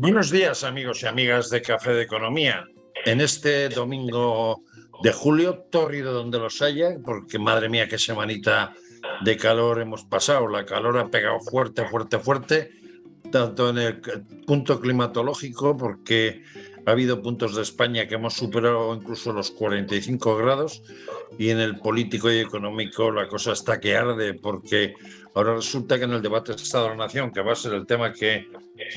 Buenos días, amigos y amigas de Café de Economía. En este domingo de julio, tórrido donde los haya, porque madre mía, qué semanita de calor hemos pasado. La calor ha pegado fuerte, fuerte, fuerte, tanto en el punto climatológico, porque ha habido puntos de España que hemos superado incluso los 45 grados, y en el político y económico la cosa está que arde, porque ahora resulta que en el debate de Estado de la Nación, que va a ser el tema que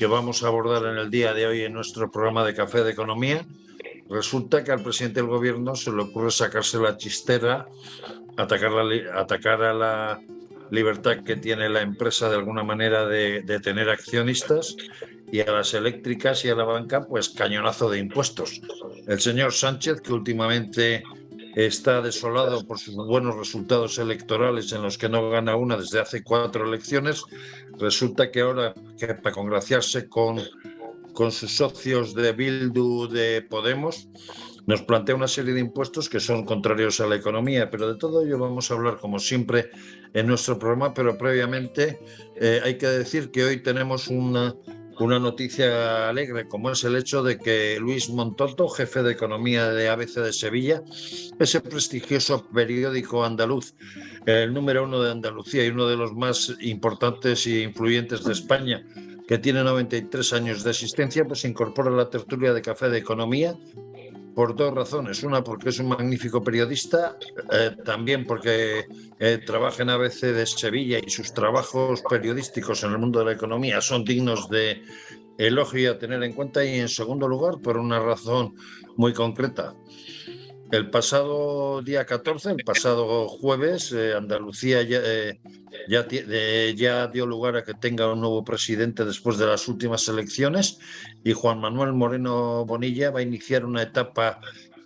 vamos a abordar en el día de hoy en nuestro programa de Café de Economía, resulta que al presidente del gobierno se le ocurre sacarse la chistera, atacar a la libertad que tiene la empresa de alguna manera de tener accionistas, y a las eléctricas y a la banca, pues cañonazo de impuestos. El señor Sánchez, que últimamente está desolado por sus buenos resultados electorales en los que no gana una desde hace 4 elecciones, resulta que ahora, que para congraciarse con sus socios de Bildu, de Podemos, nos plantea una serie de impuestos que son contrarios a la economía. Pero de todo ello vamos a hablar, como siempre, en nuestro programa. Pero previamente hay que decir que hoy tenemos una noticia alegre, como es el hecho de que Luis Montalto, jefe de economía de ABC de Sevilla, ese prestigioso periódico andaluz, el número 1 de Andalucía y uno de los más importantes e influyentes de España, que tiene 93 años de existencia, pues se incorpora a la tertulia de Café de Economía por 2 razones. Una, porque es un magnífico periodista, también porque trabaja en ABC de Sevilla y sus trabajos periodísticos en el mundo de la economía son dignos de elogio y a tener en cuenta. Y en segundo lugar, por una razón muy concreta. El pasado día 14, el pasado jueves, Andalucía ya dio lugar a que tenga un nuevo presidente después de las últimas elecciones, y Juan Manuel Moreno Bonilla va a iniciar una etapa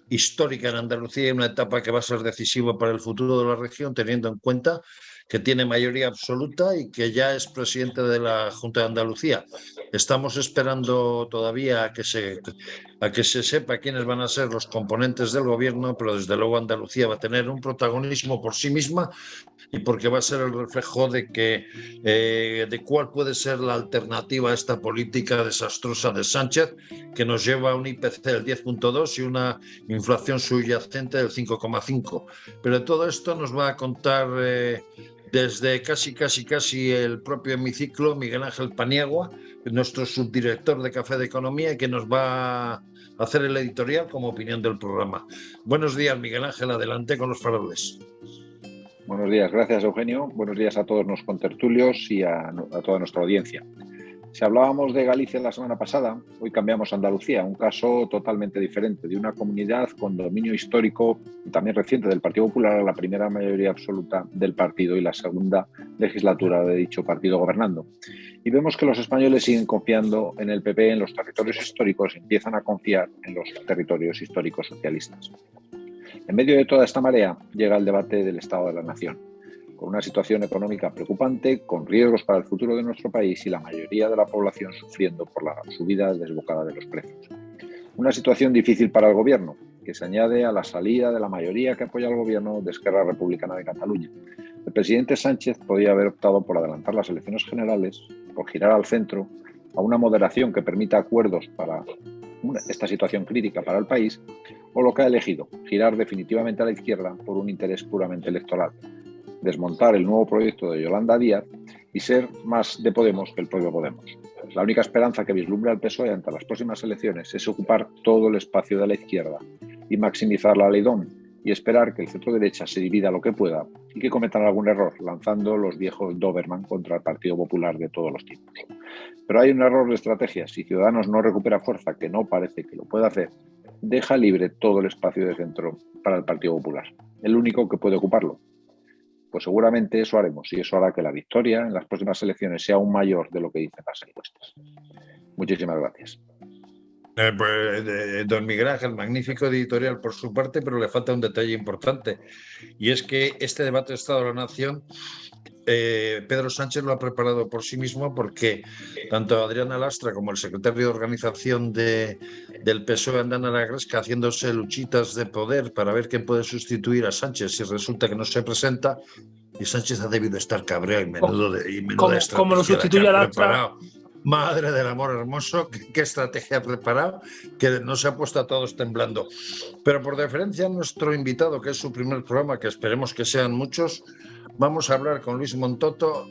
histórica en Andalucía, y una etapa que va a ser decisiva para el futuro de la región, teniendo en cuenta que tiene mayoría absoluta y que ya es presidente de la Junta de Andalucía. Estamos esperando todavía a que se sepa quiénes van a ser los componentes del gobierno, pero desde luego Andalucía va a tener un protagonismo por sí misma, y porque va a ser el reflejo de cuál puede ser la alternativa a esta política desastrosa de Sánchez, que nos lleva a un IPC del 10,2 y una inflación subyacente del 5,5. Pero de todo esto nos va a contar desde casi el propio hemiciclo Miguel Ángel Paniagua, nuestro subdirector de Café de Economía, que nos va a hacer el editorial como opinión del programa. Buenos días, Miguel Ángel, adelante con los faroles. Buenos días, gracias Eugenio. Buenos días a todos los contertulios y a toda nuestra audiencia. Si hablábamos de Galicia la semana pasada, hoy cambiamos a Andalucía, un caso totalmente diferente, de una comunidad con dominio histórico y también reciente del Partido Popular, a la primera mayoría absoluta del partido y la segunda legislatura de dicho partido gobernando. Y vemos que los españoles siguen confiando en el PP en los territorios históricos y empiezan a confiar en los territorios históricos socialistas. En medio de toda esta marea llega el debate del Estado de la Nación, con una situación económica preocupante, con riesgos para el futuro de nuestro país y la mayoría de la población sufriendo por la subida desbocada de los precios. Una situación difícil para el Gobierno, que se añade a la salida de la mayoría que apoya al Gobierno de Esquerra Republicana de Cataluña. El presidente Sánchez podía haber optado por adelantar las elecciones generales, por girar al centro, a una moderación que permita acuerdos para esta situación crítica para el país, o lo que ha elegido, girar definitivamente a la izquierda por un interés puramente electoral, desmontar el nuevo proyecto de Yolanda Díaz y ser más de Podemos que el propio Podemos. La única esperanza que vislumbra el PSOE ante las próximas elecciones es ocupar todo el espacio de la izquierda y maximizar la leidón, y esperar que el centro-derecha se divida lo que pueda y que cometan algún error, lanzando los viejos Doberman contra el Partido Popular de todos los tiempos. Pero hay un error de estrategia. Si Ciudadanos no recupera fuerza, que no parece que lo pueda hacer, deja libre todo el espacio de centro para el Partido Popular, el único que puede ocuparlo. Pues seguramente eso haremos, y eso hará que la victoria en las próximas elecciones sea aún mayor de lo que dicen las encuestas. Muchísimas gracias. Don Miguel Ángel, magnífico editorial por su parte, pero le falta un detalle importante, y es que este debate de Estado de la Nación, Pedro Sánchez lo ha preparado por sí mismo, porque tanto Adriana Lastra como el secretario de organización del PSOE andan a la gresca haciéndose luchitas de poder para ver quién puede sustituir a Sánchez si resulta que no se presenta, y Sánchez ha debido estar cabreado y menuda estrategia como lo sustituye a Lastra. Madre del amor hermoso, qué estrategia ha preparado, que nos ha puesto a todos temblando. Pero por deferencia a nuestro invitado, que es su primer programa, que esperemos que sean muchos, vamos a hablar con Luis Montoto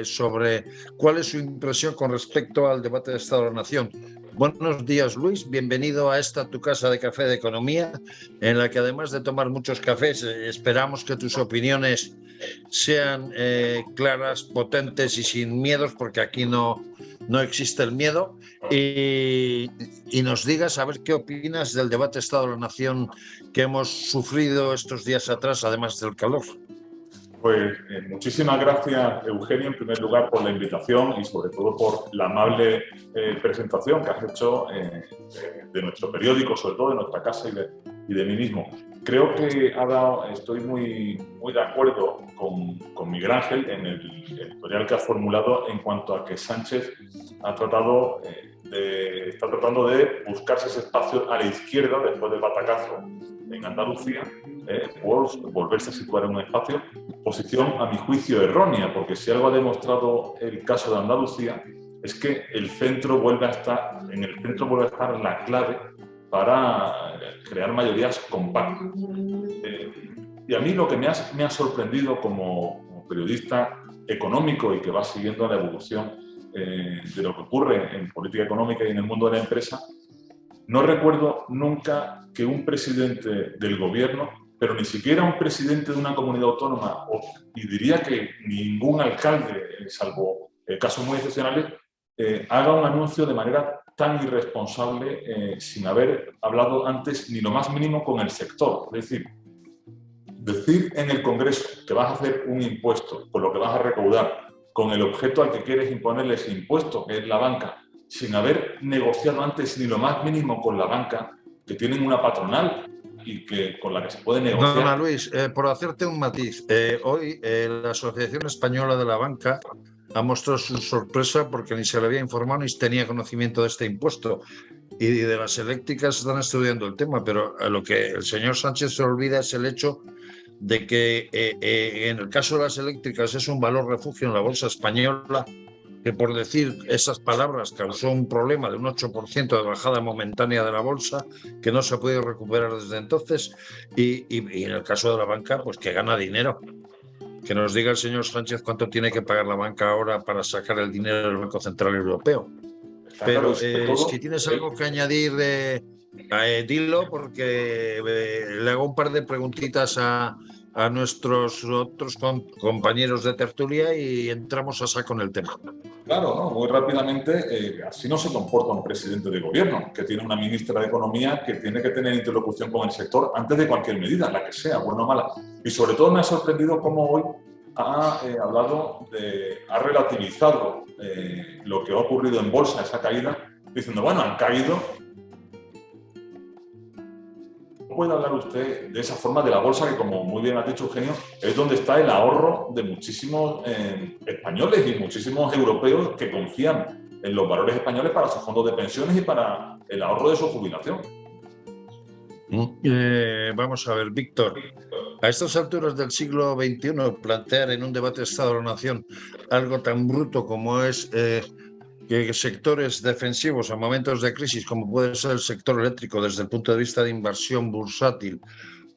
sobre cuál es su impresión con respecto al debate de Estado de la Nación. Buenos días, Luis. Bienvenido a esta tu casa de café de economía, en la que además de tomar muchos cafés, esperamos que tus opiniones sean claras, potentes y sin miedos, porque aquí no existe el miedo. Y nos digas a ver qué opinas del debate Estado de la Nación que hemos sufrido estos días atrás, además del calor. Pues muchísimas gracias, Eugenio, en primer lugar por la invitación y sobre todo por la amable presentación que has hecho de nuestro periódico, sobre todo de nuestra casa y de mí mismo. Creo que estoy muy de acuerdo con Miguel Ángel en el editorial que ha formulado en cuanto a que Sánchez está tratando de buscarse ese espacio a la izquierda después del batacazo en Andalucía, por volverse a situar en un espacio, posición a mi juicio errónea, porque si algo ha demostrado el caso de Andalucía es que en el centro vuelve a estar la clave para crear mayorías compactas. Y a mí lo que me ha sorprendido como periodista económico y que va siguiendo la evolución de lo que ocurre en política económica y en el mundo de la empresa, no recuerdo nunca que un presidente del gobierno, pero ni siquiera un presidente de una comunidad autónoma, y diría que ningún alcalde, salvo casos muy excepcionales, haga un anuncio de manera tan irresponsable sin haber hablado antes ni lo más mínimo con el sector. Es decir en el Congreso que vas a hacer un impuesto con lo que vas a recaudar, con el objeto al que quieres imponerle ese impuesto, que es la banca, sin haber negociado antes ni lo más mínimo con la banca, que tienen una patronal y con la que se puede negociar. No, Luis, por hacerte un matiz, hoy la Asociación Española de la Banca ha mostrado su sorpresa porque ni se le había informado ni tenía conocimiento de este impuesto. Y de las eléctricas están estudiando el tema, pero a lo que el señor Sánchez se olvida es el hecho de que en el caso de las eléctricas es un valor refugio en la bolsa española, que por decir esas palabras causó un problema de un 8% de bajada momentánea de la bolsa, que no se ha podido recuperar desde entonces, y en el caso de la banca, pues que gana dinero. Que nos diga el señor Sánchez cuánto tiene que pagar la banca ahora para sacar el dinero del Banco Central Europeo. Pero si tienes algo que añadir, dilo, porque le hago un par de preguntitas a nuestros otros compañeros de tertulia y entramos a saco en el tema. Claro, ¿no? Muy rápidamente, así no se comporta un presidente de gobierno, que tiene una ministra de Economía que tiene que tener interlocución con el sector antes de cualquier medida, la que sea, buena o mala. Y sobre todo me ha sorprendido cómo hoy ha relativizado lo que ha ocurrido en bolsa, esa caída, diciendo, bueno, han caído. ¿Puede hablar usted de esa forma de la bolsa que, como muy bien ha dicho Eugenio, es donde está el ahorro de muchísimos españoles y muchísimos europeos que confían en los valores españoles para sus fondos de pensiones y para el ahorro de su jubilación? Vamos a ver, Víctor, a estas alturas del siglo XXI plantear en un debate de Estado de la Nación algo tan bruto como es que sectores defensivos a momentos de crisis, como puede ser el sector eléctrico desde el punto de vista de inversión bursátil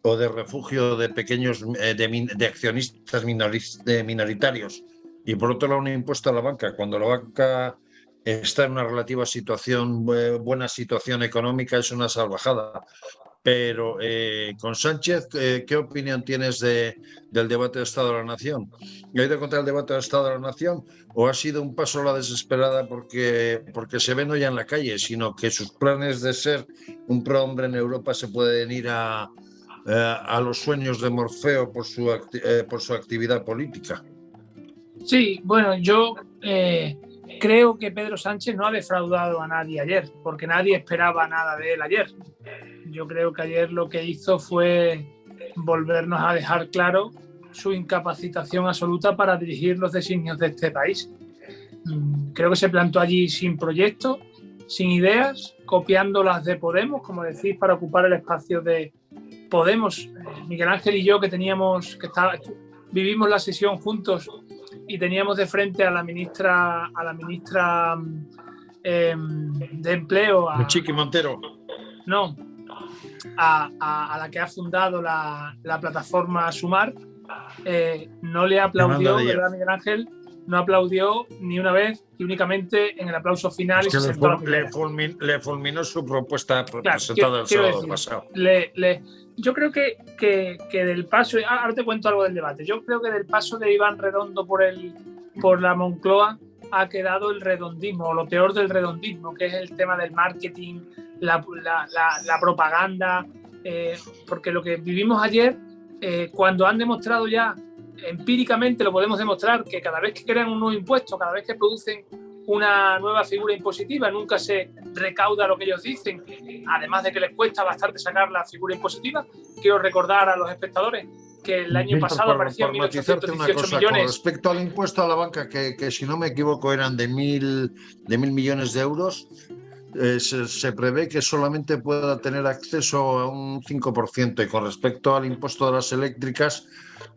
o de refugio de pequeños de accionistas minoritarios, y por otro lado un impuesto a la banca, cuando la banca está en una relativa situación, buena situación económica, es una salvajada. Pero con Sánchez, ¿qué opinión tienes del debate de Estado de la Nación? ¿Ha ido contra el debate de Estado de la Nación o ha sido un paso a la desesperada porque se ve no ya en la calle, sino que sus planes de ser un prohombre en Europa se pueden ir a los sueños de Morfeo por su actividad política? Sí, bueno, yo creo que Pedro Sánchez no ha defraudado a nadie ayer, porque nadie esperaba nada de él ayer. Yo creo que ayer lo que hizo fue volvernos a dejar claro su incapacitación absoluta para dirigir los designios de este país. Creo que se plantó allí sin proyecto, sin ideas, copiando las de Podemos, como decís, para ocupar el espacio de Podemos. Miguel Ángel y yo, vivimos la sesión juntos, y teníamos de frente a la ministra de Empleo, Chiqui Montero. No, a la que ha fundado la plataforma Sumar, no le aplaudió, ¿verdad, Miguel Ángel? No aplaudió ni una vez y únicamente en el aplauso final. Es que le fulminó su propuesta presentada el sábado pasado. Yo creo que del paso, ahora te cuento algo del debate, yo creo que del paso de Iván Redondo por la Moncloa ha quedado el redondismo, o lo peor del redondismo, que es el tema del marketing, la propaganda, porque lo que vivimos ayer, cuando han demostrado ya, empíricamente lo podemos demostrar, que cada vez que crean un nuevo impuesto, cada vez que producen una nueva figura impositiva, nunca se recauda lo que ellos dicen, además de que les cuesta bastante sacar la figura impositiva. Quiero recordar a los espectadores que el año pasado aparecían 1.818 millones. Con respecto al impuesto a la banca, que si no me equivoco eran de mil millones de euros, se prevé que solamente pueda tener acceso a un 5%, y con respecto al impuesto de las eléctricas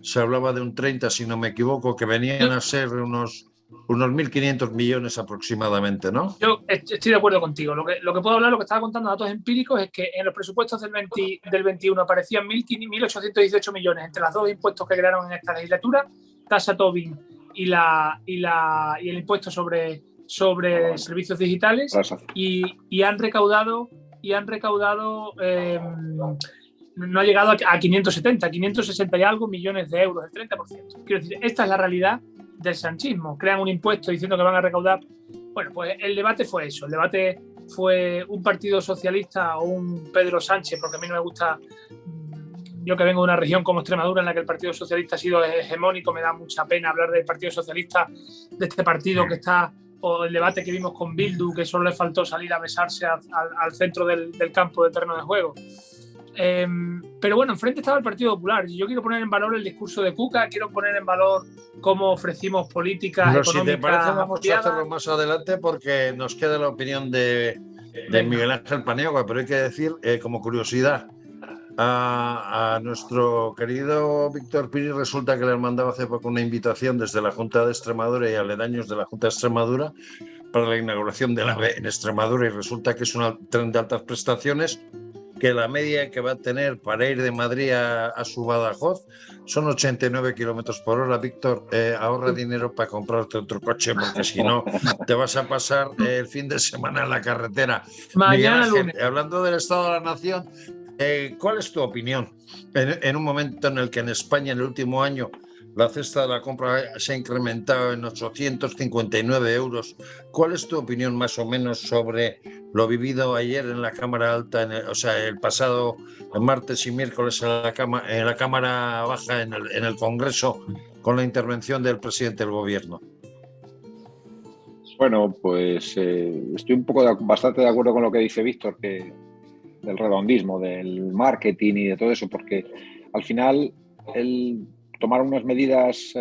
se hablaba de un 30%, si no me equivoco, que venían a ser unos 1.500 millones aproximadamente, ¿no? Yo estoy de acuerdo contigo. Lo que puedo hablar, lo que estaba contando, datos empíricos, es que en los presupuestos del 21 aparecían 1.818 millones entre los dos impuestos que crearon en esta legislatura, tasa Tobin y el impuesto sobre servicios digitales, y han recaudado no ha llegado a 560 y algo millones de euros, el 30%. Quiero decir, esta es la realidad del sanchismo. Crean un impuesto diciendo que van a recaudar. Bueno, pues el debate fue eso. El debate fue un partido socialista o un Pedro Sánchez, porque a mí no me gusta. Yo que vengo de una región como Extremadura en la que el Partido Socialista ha sido hegemónico, me da mucha pena hablar del Partido Socialista, de este partido que está, o el debate que vimos con Bildu, que solo le faltó salir a besarse al centro del campo de terreno de juego. Pero bueno, enfrente estaba el Partido Popular. Yo quiero poner en valor el discurso de Cuca, quiero poner en valor cómo ofrecimos políticas económicas. Si te parece, vamos a hacerlo más adelante porque nos queda la opinión de Miguel Ángel Paniagua, pero hay que decir, como curiosidad, a nuestro querido Víctor Piri resulta que le han mandado hace poco una invitación desde la Junta de Extremadura y aledaños de la Junta de Extremadura para la inauguración del AVE en Extremadura, y resulta que es un tren de altas prestaciones que la media que va a tener para ir de Madrid a su Badajoz son 89 kilómetros por hora. Víctor, ahorra dinero para comprarte otro coche, porque si no te vas a pasar el fin de semana en la carretera. Mañana lunes. Hablando del Estado de la Nación, ¿cuál es tu opinión en un momento en el que en España en el último año la cesta de la compra se ha incrementado en 859 euros? ¿Cuál es tu opinión más o menos sobre lo vivido ayer en la Cámara Alta, el pasado martes y miércoles en la Cámara Baja, en el Congreso, con la intervención del presidente del Gobierno? Bueno, pues estoy bastante de acuerdo con lo que dice Víctor, que del redondismo, del marketing y de todo eso, porque al final tomar unas medidas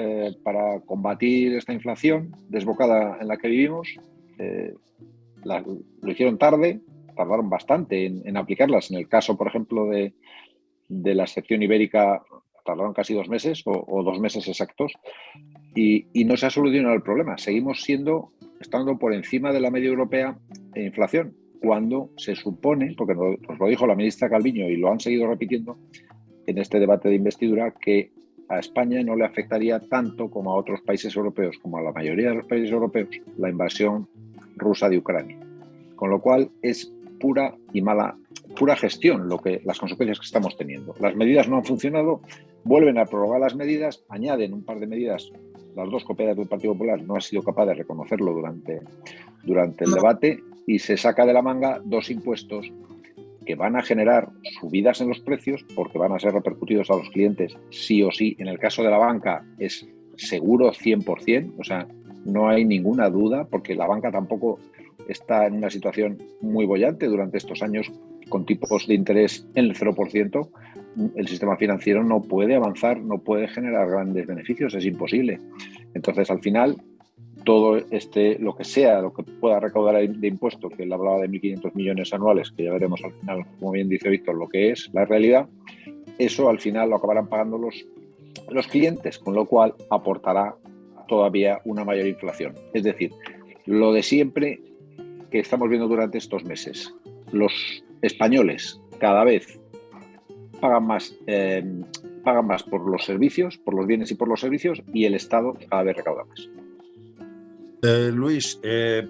para combatir esta inflación desbocada en la que vivimos, lo hicieron tarde, tardaron bastante en aplicarlas. En el caso, por ejemplo, de la sección ibérica, tardaron casi 2 meses o 2 meses exactos, y no se ha solucionado el problema. Seguimos estando por encima de la media europea en inflación, cuando se supone, porque nos lo dijo la ministra Calviño y lo han seguido repitiendo en este debate de investidura, que a España no le afectaría tanto como a otros países europeos, como a la mayoría de los países europeos, la invasión rusa de Ucrania. Con lo cual es pura gestión las consecuencias que estamos teniendo. Las medidas no han funcionado, vuelven a prorrogar las medidas, añaden un par de medidas. Las dos cooperadas del Partido Popular no ha sido capaz de reconocerlo durante el debate, y se saca de la manga 2 impuestos que van a generar subidas en los precios porque van a ser repercutidos a los clientes sí o sí. En el caso de la banca es seguro 100%, o sea, no hay ninguna duda, porque la banca tampoco está en una situación muy boyante durante estos años con tipos de interés en el 0%. El sistema financiero no puede avanzar, no puede generar grandes beneficios, es imposible. Entonces, al final, todo lo que pueda recaudar de impuestos, que él hablaba de 1.500 millones anuales, que ya veremos al final, como bien dice Víctor, lo que es la realidad, eso al final lo acabarán pagando los clientes, con lo cual aportará todavía una mayor inflación. Es decir, lo de siempre que estamos viendo durante estos meses. Los españoles cada vez pagan más por los servicios, por los bienes y por los servicios, y el Estado cada vez recauda más. Luis,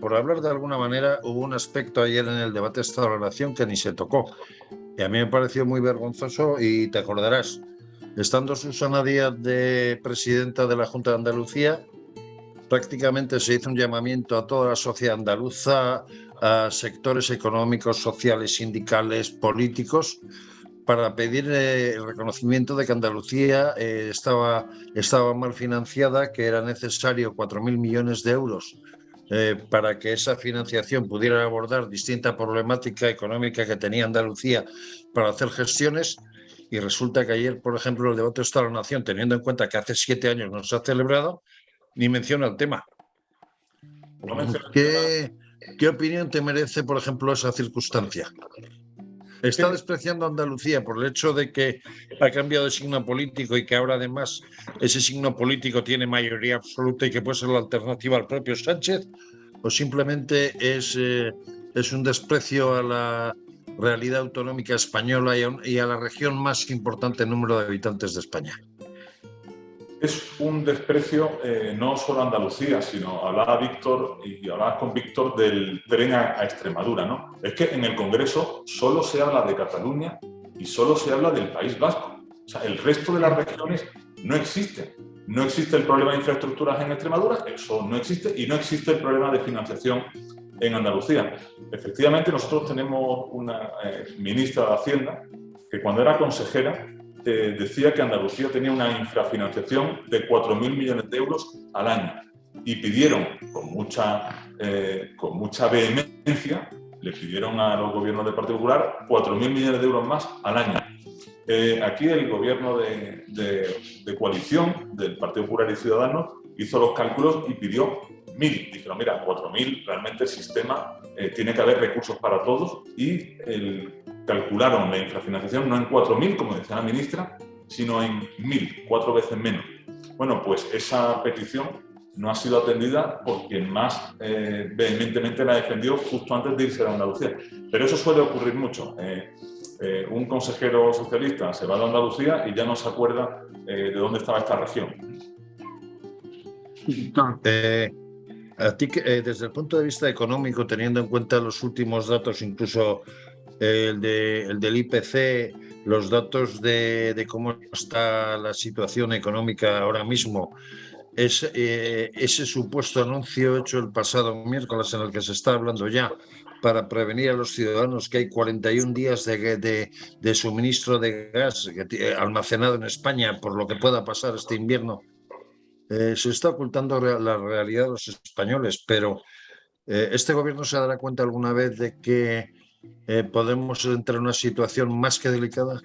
por hablar de alguna manera, hubo un aspecto ayer en el debate de Estado de la Nación que ni se tocó. Y a mí me pareció muy vergonzoso y te acordarás, estando Susana Díaz de presidenta de la Junta de Andalucía, prácticamente se hizo un llamamiento a toda la sociedad andaluza, a sectores económicos, sociales, sindicales, políticos, para pedir el reconocimiento de que Andalucía estaba mal financiada, que era necesario 4.000 millones de euros para que esa financiación pudiera abordar distinta problemática económica que tenía Andalucía para hacer gestiones. Y resulta que ayer, por ejemplo, el debate de Estado de la Nación, teniendo en cuenta que hace 7 años no se ha celebrado, ni menciona el tema. ¿Qué opinión te merece, por ejemplo, esa circunstancia? ¿Está despreciando a Andalucía por el hecho de que ha cambiado de signo político y que ahora además ese signo político tiene mayoría absoluta y que puede ser la alternativa al propio Sánchez? ¿O simplemente es un desprecio a la realidad autonómica española y a la región más importante en número de habitantes de España? Es un desprecio no solo a Andalucía, sino hablaba con Víctor del tren a Extremadura, ¿no? Es que en el Congreso solo se habla de Cataluña y solo se habla del País Vasco. O sea, el resto de las regiones no existen. No existe el problema de infraestructuras en Extremadura, eso no existe, y no existe el problema de financiación en Andalucía. Efectivamente, nosotros tenemos una ministra de Hacienda que cuando era consejera decía que Andalucía tenía una infrafinanciación de 4.000 millones de euros al año y pidieron con mucha vehemencia, le pidieron a los gobiernos del Partido Popular 4.000 millones de euros más al año. Aquí el gobierno de coalición del Partido Popular y Ciudadanos hizo los cálculos y pidió 1.000. Dijeron, mira, 4.000, realmente el sistema tiene que haber recursos para todos y calcularon la infrafinanciación no en 4.000, como decía la ministra, sino en 1.000, 4 veces menos. Bueno, pues esa petición no ha sido atendida por quien más vehementemente la defendió justo antes de irse a Andalucía. Pero eso suele ocurrir mucho. Un consejero socialista se va de Andalucía y ya no se acuerda de dónde estaba esta región. A ti, desde el punto de vista económico, teniendo en cuenta los últimos datos, incluso el del IPC, los datos de cómo está la situación económica ahora mismo, ese supuesto anuncio hecho el pasado miércoles en el que se está hablando ya para prevenir a los ciudadanos que hay 41 días de suministro de gas almacenado en España por lo que pueda pasar este invierno, se está ocultando la realidad de los españoles, pero ¿este gobierno se dará cuenta alguna vez de que podemos entrar en una situación más que delicada?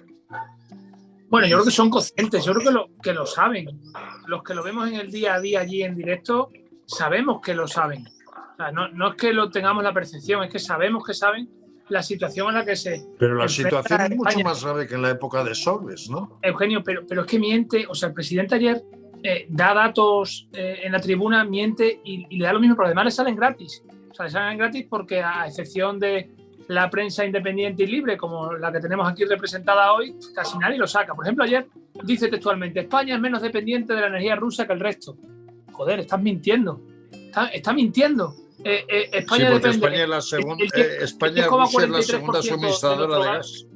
Bueno, yo creo que son conscientes, yo creo que lo saben. Los que lo vemos en el día a día allí en directo, sabemos que lo saben. O sea, no es que lo tengamos la percepción, es que sabemos que saben la situación en la que se... Pero la situación es mucho más grave que en la época de Solbes, ¿no? Eugenio, pero es que miente, o sea, el presidente ayer da datos en la tribuna, miente y le da lo mismo, pero además le salen gratis. O sea, le salen gratis porque a excepción de la prensa independiente y libre, como la que tenemos aquí representada hoy, casi nadie lo saca. Por ejemplo, ayer dice textualmente, España es menos dependiente de la energía rusa que el resto. Joder, estás mintiendo. Está mintiendo. España sí, depende. España es la segunda, España es la segunda suministradora de gas.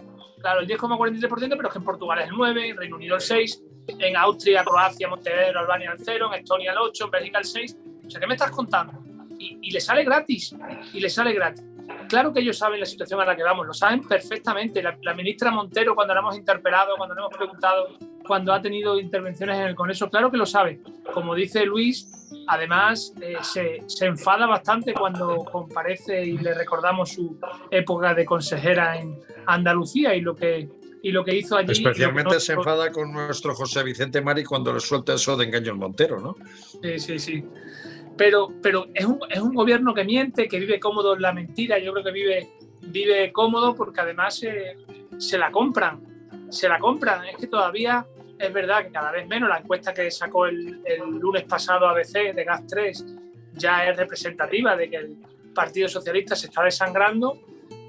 Claro, el 10,43%, pero es que en Portugal es el 9%, en Reino Unido el 6%, en Austria, Croacia, Montenegro, Albania el 0%, en Estonia el 8%, en Bélgica el 6%. O sea, ¿qué me estás contando? Y le sale gratis. Y le sale gratis. Claro que ellos saben la situación a la que vamos, lo saben perfectamente. La ministra Montero, cuando la hemos interpelado, cuando le hemos preguntado, cuando ha tenido intervenciones en el Congreso, claro que lo sabe. Como dice Luis, además se enfada bastante cuando comparece y le recordamos su época de consejera en Andalucía y lo que hizo allí. Especialmente se enfada con nuestro José Vicente Mari cuando le suelta eso de engaño al Montero, ¿no? Sí. Pero es un gobierno que miente, que vive cómodo en la mentira. Yo creo que vive cómodo porque además se la compran. Es que todavía es verdad que cada vez menos. La encuesta que sacó el lunes pasado ABC de GAS3 ya es representativa de que el Partido Socialista se está desangrando,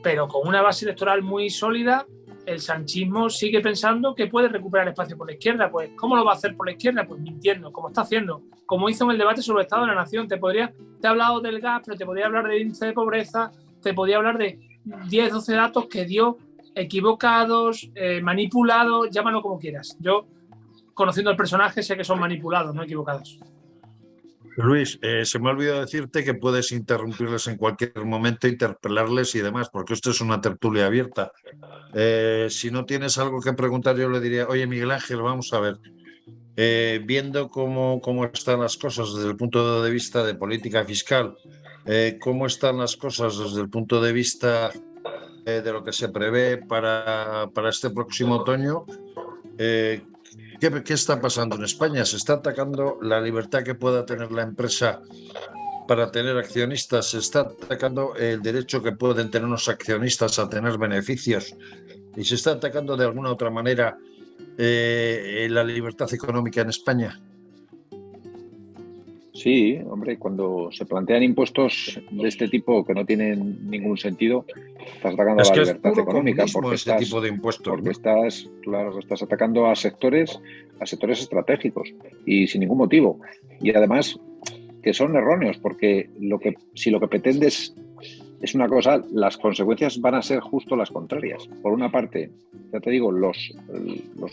pero con una base electoral muy sólida. El sanchismo sigue pensando que puede recuperar espacio por la izquierda. Pues, ¿cómo lo va a hacer por la izquierda? Pues mintiendo, como está haciendo, como hizo en el debate sobre el Estado de la Nación. Te he hablado del gas, pero te podría hablar del índice de pobreza, te podría hablar de 10, 12 datos que dio equivocados, manipulados, llámalo como quieras. Yo, conociendo al personaje, sé que son manipulados, no equivocados. Luis, se me ha olvidado decirte que puedes interrumpirles en cualquier momento, interpelarles y demás, porque esto es una tertulia abierta. Si no tienes algo que preguntar, yo le diría, oye, Miguel Ángel, vamos a ver, viendo cómo están las cosas desde el punto de vista de política fiscal, cómo están las cosas desde el punto de vista de lo que se prevé para este próximo otoño, ¿qué está pasando en España? ¿Se está atacando la libertad que pueda tener la empresa para tener accionistas? ¿Se está atacando el derecho que pueden tener los accionistas a tener beneficios? ¿Y se está atacando de alguna otra manera la libertad económica en España? Sí, hombre, cuando se plantean impuestos de este tipo que no tienen ningún sentido, estás atacando Es a que la es libertad puro económica comunismo este tipo de impuestos, porque ¿no? estás atacando a sectores estratégicos y sin ningún motivo. Y además que son erróneos, porque si lo que pretendes es una cosa, las consecuencias van a ser justo las contrarias. Por una parte, ya te digo, los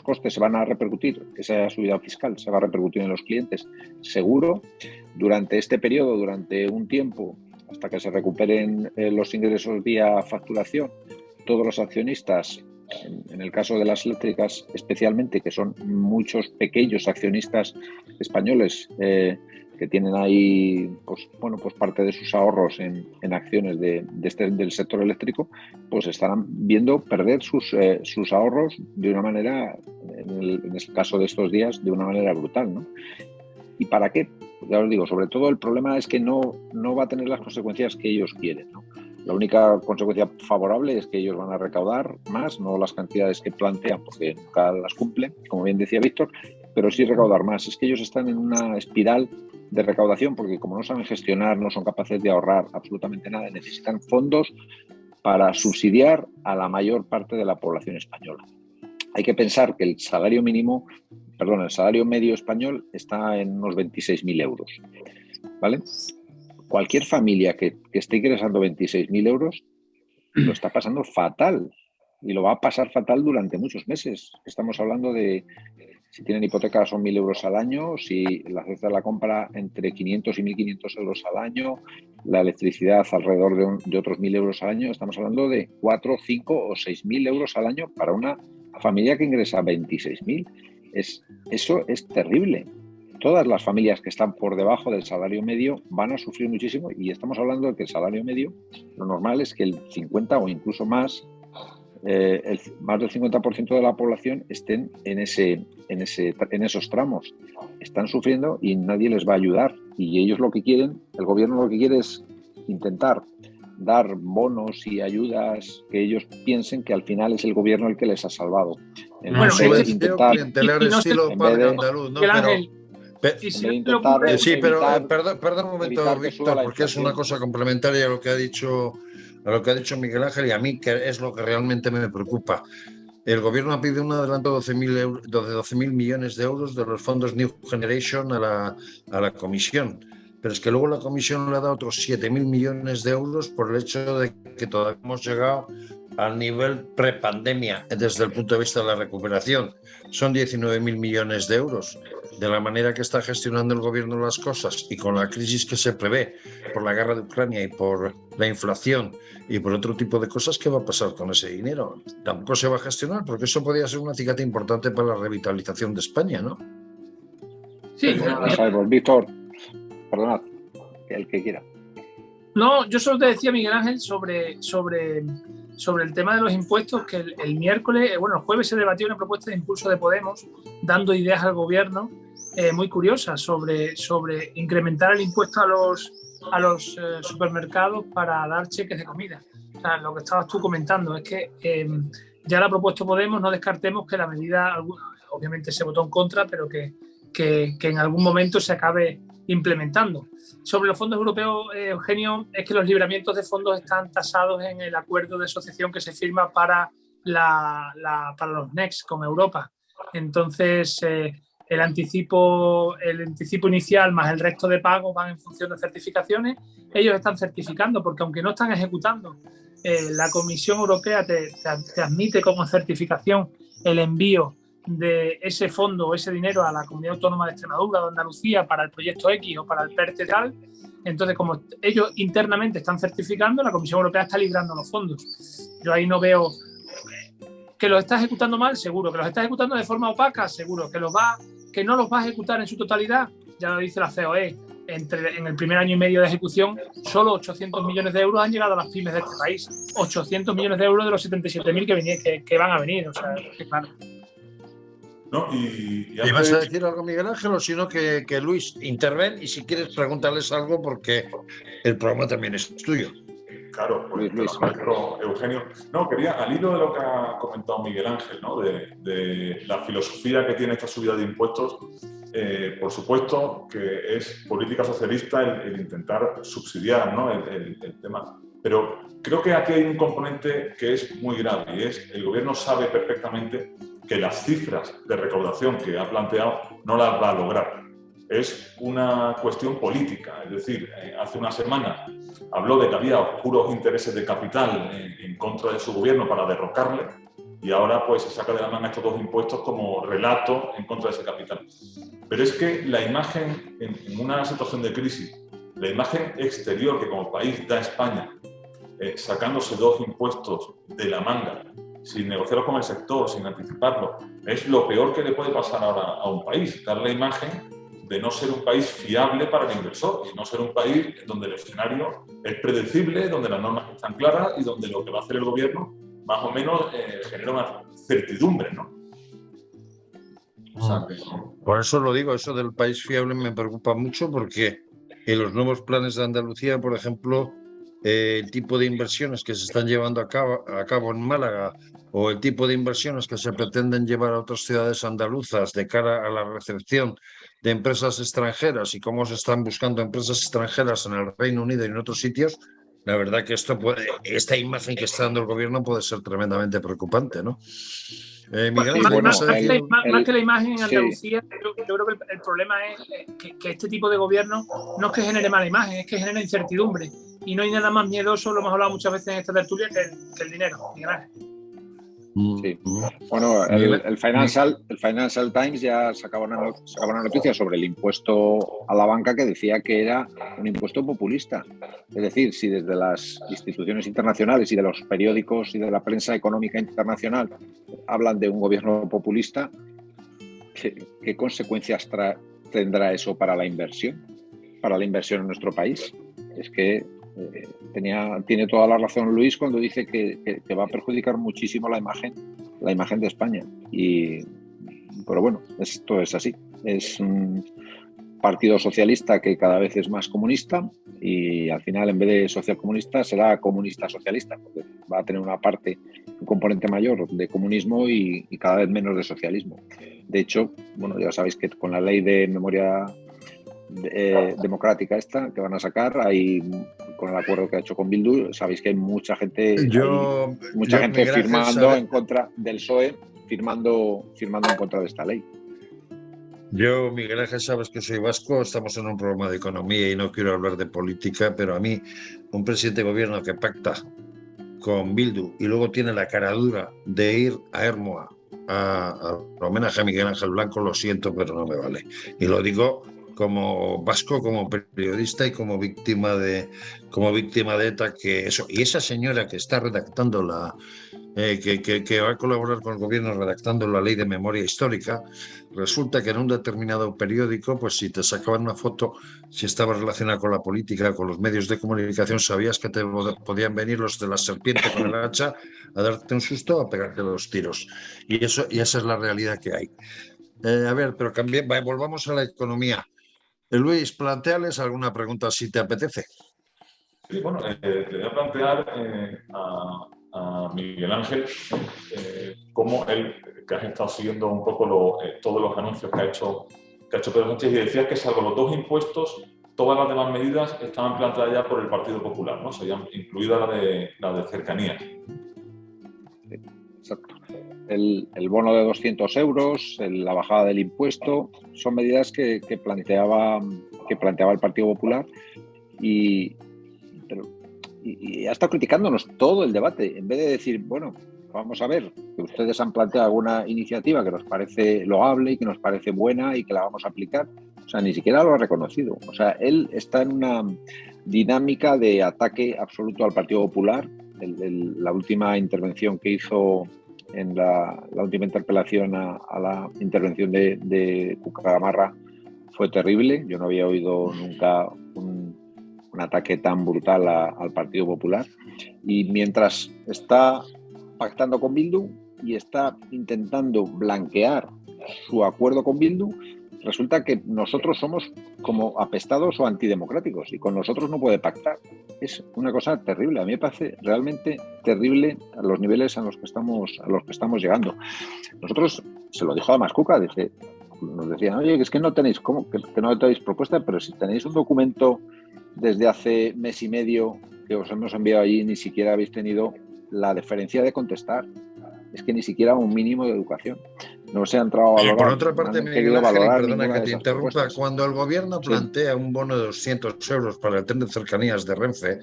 costes se van a repercutir, esa subida fiscal se va a repercutir en los clientes, seguro, durante este periodo, durante un tiempo, hasta que se recuperen los ingresos vía facturación. Todos los accionistas, en el caso de las eléctricas especialmente, que son muchos pequeños accionistas españoles, que tienen ahí pues parte de sus ahorros en acciones del sector eléctrico, pues estarán viendo perder sus ahorros de una manera, en el caso de estos días, de una manera brutal, ¿no? ¿Y para qué? Ya os digo, sobre todo el problema es que no va a tener las consecuencias que ellos quieren, ¿no? La única consecuencia favorable es que ellos van a recaudar más, no las cantidades que plantean, porque nunca las cumplen, como bien decía Víctor, pero sí recaudar más. Es que ellos están en una espiral de recaudación porque como no saben gestionar, no son capaces de ahorrar absolutamente nada, necesitan fondos para subsidiar a la mayor parte de la población española. Hay que pensar que el salario medio español está en unos 26.000 euros, ¿vale? Cualquier familia que esté ingresando 26.000 euros lo está pasando fatal y lo va a pasar fatal durante muchos meses. Estamos hablando de, si tienen hipoteca son 1.000 euros al año, si la cesta de la compra entre 500 y 1.500 euros al año, la electricidad alrededor de otros 1.000 euros al año, estamos hablando de 4, 5 o 6.000 euros al año para una familia que ingresa 26.000. Eso es terrible. Todas las familias que están por debajo del salario medio van a sufrir muchísimo y estamos hablando de que el salario medio, lo normal es que el 50 o incluso más del 50% de la población estén en esos tramos. Están sufriendo y nadie les va a ayudar. Y ellos lo que quieren, el gobierno lo que quiere es intentar dar bonos y ayudas que ellos piensen que al final es el gobierno el que les ha salvado. Bueno, intentar estilo padre andaluz, ¿no? Sí, pero perdón un momento, Víctor, porque es una cosa complementaria a lo que ha dicho Miguel Ángel y a mí, que es lo que realmente me preocupa. El gobierno ha pedido un adelanto de 12.000 millones de euros de los fondos New Generation a la Comisión. Pero es que luego la Comisión le ha dado otros 7.000 millones de euros por el hecho de que todavía hemos llegado al nivel prepandemia desde el punto de vista de la recuperación. Son 19.000 millones de euros. De la manera que está gestionando el gobierno las cosas y con la crisis que se prevé por la guerra de Ucrania y por la inflación y por otro tipo de cosas, ¿qué va a pasar con ese dinero? Tampoco se va a gestionar, porque eso podría ser un acicate importante para la revitalización de España, ¿no? Sí. Sabemos, Víctor, perdonad, el que quiera. No, yo solo te decía, Miguel Ángel, sobre el tema de los impuestos, que el miércoles, el jueves se debatió una propuesta de impulso de Podemos, dando ideas al gobierno muy curiosas sobre incrementar el impuesto a los supermercados para dar cheques de comida. O sea, lo que estabas tú comentando es que ya lo ha propuesto Podemos, no descartemos que la medida obviamente se votó en contra, pero que en algún momento se acabe implementando. Sobre los fondos europeos, Eugenio, es que los libramientos de fondos están tasados en el acuerdo de asociación que se firma para los NECs con Europa. Entonces, el anticipo inicial más el resto de pagos van en función de certificaciones. Ellos están certificando porque aunque no están ejecutando, la Comisión Europea te admite como certificación el envío de ese fondo, ese dinero a la Comunidad Autónoma de Extremadura o Andalucía para el proyecto X o para el PERTE tal. Entonces, como ellos internamente están certificando, la Comisión Europea está librando los fondos. Yo ahí no veo que los está ejecutando mal, seguro. Que los está ejecutando de forma opaca, seguro. Que no los va a ejecutar en su totalidad, ya lo dice la COE. En el primer año y medio de ejecución, solo 800 millones de euros han llegado a las pymes de este país. 800 millones de euros de los 77.000 que van a venir. O sea, que claro. ¿No? ¿Y vas a decir algo, Miguel Ángel, o si no, que Luis interven y si quieres preguntarles algo porque el programa también es tuyo? Claro, pues Luis. Eugenio. No, quería, al hilo de lo que ha comentado Miguel Ángel, ¿no? de la filosofía que tiene esta subida de impuestos, por supuesto que es política socialista el intentar subsidiar, ¿no? el tema. Pero creo que aquí hay un componente que es muy grave y es el gobierno sabe perfectamente que las cifras de recaudación que ha planteado no las va a lograr. Es una cuestión política, es decir, hace una semana habló de que había oscuros intereses de capital en contra de su gobierno para derrocarle y ahora pues se saca de la manga estos dos impuestos como relato en contra de ese capital. Pero es que la imagen, en una situación de crisis, la imagen exterior que como país da España, sacándose dos impuestos de la manga, sin negociarlo con el sector, sin anticiparlo, es lo peor que le puede pasar ahora a un país, dar la imagen de no ser un país fiable para el inversor y no ser un país donde el escenario es predecible, donde las normas están claras y donde lo que va a hacer el gobierno más o menos genera una certidumbre, ¿no? O sea, Por eso lo digo, eso del país fiable me preocupa mucho porque en los nuevos planes de Andalucía, por ejemplo, el tipo de inversiones que se están llevando a cabo en Málaga o el tipo de inversiones que se pretenden llevar a otras ciudades andaluzas de cara a la recepción de empresas extranjeras y cómo se están buscando empresas extranjeras en el Reino Unido y en otros sitios, la verdad que esta imagen que está dando el gobierno puede ser tremendamente preocupante, ¿no? Miguel, más que la imagen en Andalucía, sí. yo creo que el problema es que este tipo de gobierno no es que genere mala imagen, es que genera incertidumbre. Y no hay nada más miedoso, lo hemos hablado muchas veces en esta tertulia, que el dinero. Sí. Bueno, el Financial Times ya sacaba una noticia sobre el impuesto a la banca que decía que era un impuesto populista. Es decir, si desde las instituciones internacionales y de los periódicos y de la prensa económica internacional hablan de un gobierno populista, ¿qué consecuencias tendrá eso para la inversión? Para la inversión en nuestro país. Es que tiene toda la razón Luis cuando dice que va a perjudicar muchísimo la imagen de España. Pero bueno, esto es así. Es un partido socialista que cada vez es más comunista y al final en vez de socialcomunista será comunista socialista, porque va a tener un componente mayor de comunismo y cada vez menos de socialismo. De hecho, bueno, ya sabéis que con la ley de memoria democrática esta que van a sacar, ahí con el acuerdo que ha hecho con Bildu, sabéis que hay mucha gente firmando en contra del PSOE, firmando en contra de esta ley. Yo, Miguel Ángel, sabes que soy vasco, estamos en un programa de economía y no quiero hablar de política, pero a mí un presidente de gobierno que pacta con Bildu y luego tiene la cara dura de ir a Hermoa a homenaje a Miguel Ángel Blanco, lo siento, pero no me vale. Y lo digo como vasco, como periodista y como víctima de ETA, que eso. Y esa señora que está redactando que va a colaborar con el gobierno redactando la ley de memoria histórica, resulta que en un determinado periódico, pues si te sacaban una foto, si estaba relacionada con la política, con los medios de comunicación, sabías que te podían venir los de la serpiente con el hacha a darte un susto, a pegarte los tiros. Y esa es la realidad que hay. A ver, pero volvamos a la economía. Luis, planteales alguna pregunta si te apetece. Sí, bueno, te voy a plantear a Miguel Ángel cómo él que has estado siguiendo un poco todos los anuncios que ha hecho Pedro Sánchez, y decías que salvo los 2 impuestos, todas las demás medidas estaban planteadas ya por el Partido Popular, ¿no? Se llaman, incluida la de cercanías. Sí, exacto. El bono de 200 euros, la bajada del impuesto, son medidas que planteaba el Partido Popular y ha estado criticándonos todo el debate, en vez de decir, bueno, vamos a ver, que ustedes han planteado alguna iniciativa que nos parece loable y que nos parece buena y que la vamos a aplicar. O sea, ni siquiera lo ha reconocido. O sea, él está en una dinámica de ataque absoluto al Partido Popular. La última intervención que hizo en la última interpelación a la intervención de Cuca Gamarra fue terrible. Yo no había oído nunca un ataque tan brutal al Partido Popular. Y mientras está pactando con Bildu y está intentando blanquear su acuerdo con Bildu, resulta que nosotros somos como apestados o antidemocráticos y con nosotros no puede pactar. Es una cosa terrible. A mí me parece realmente terrible a los niveles a los que estamos llegando. Nosotros, se lo dijo además Cuca, nos decían, oye, es que no tenéis, ¿cómo? Que no tenéis propuesta, pero si tenéis un documento desde hace mes y medio que os hemos enviado allí, ni siquiera habéis tenido la deferencia de contestar. Es que ni siquiera un mínimo de educación. No se ha entrado a valorar. Por otra parte, Miguel Ángel, perdona que te interrumpa, cuando el gobierno plantea un bono de 200 euros para el tren de cercanías de Renfe,